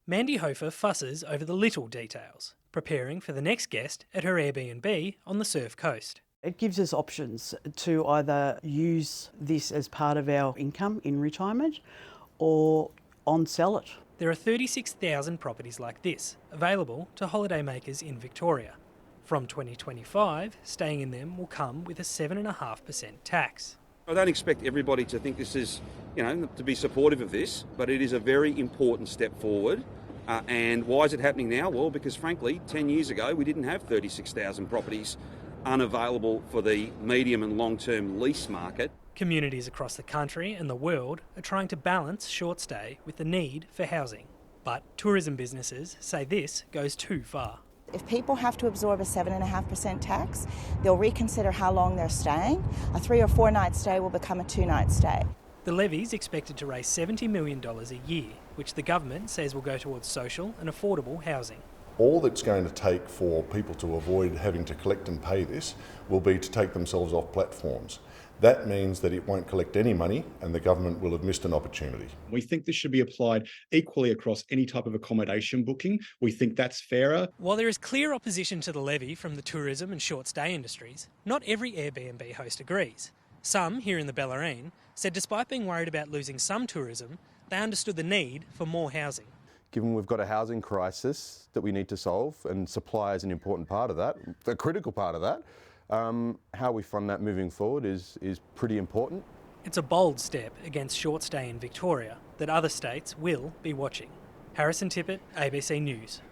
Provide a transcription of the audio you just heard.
Mandy Hofer fusses over the little details, preparing for the next guest at her Airbnb on the Surf Coast. It gives us options to either use this as part of our income in retirement or on-sell it. There are 36,000 properties like this available to holidaymakers in Victoria. From 2025, staying in them will come with a 7.5% tax. I don't expect everybody to think this is, to be supportive of this, but it is a very important step forward. And why is it happening now? Well, because frankly, 10 years ago, we didn't have 36,000 properties unavailable for the medium and long-term lease market. Communities across the country and the world are trying to balance short stay with the need for housing. But tourism businesses say this goes too far. If people have to absorb a 7.5% tax, they'll reconsider how long they're staying. A 3 or 4 night stay will become a 2-night stay. The levy's expected to raise $70 million a year, which the government says will go towards social and affordable housing. All that's going to take for people to avoid having to collect and pay this will be to take themselves off platforms. That means that it won't collect any money and the government will have missed an opportunity. We think this should be applied equally across any type of accommodation booking. We think that's fairer. While there is clear opposition to the levy from the tourism and short stay industries, not every Airbnb host agrees. Some, here in the Bellarine, said despite being worried about losing some tourism, they understood the need for more housing. Given we've got a housing crisis that we need to solve, and supply is an important part of that, a critical part of that, how we fund that moving forward is pretty important. It's a bold step against short stay in Victoria that other states will be watching. Harrison Tippett, ABC News.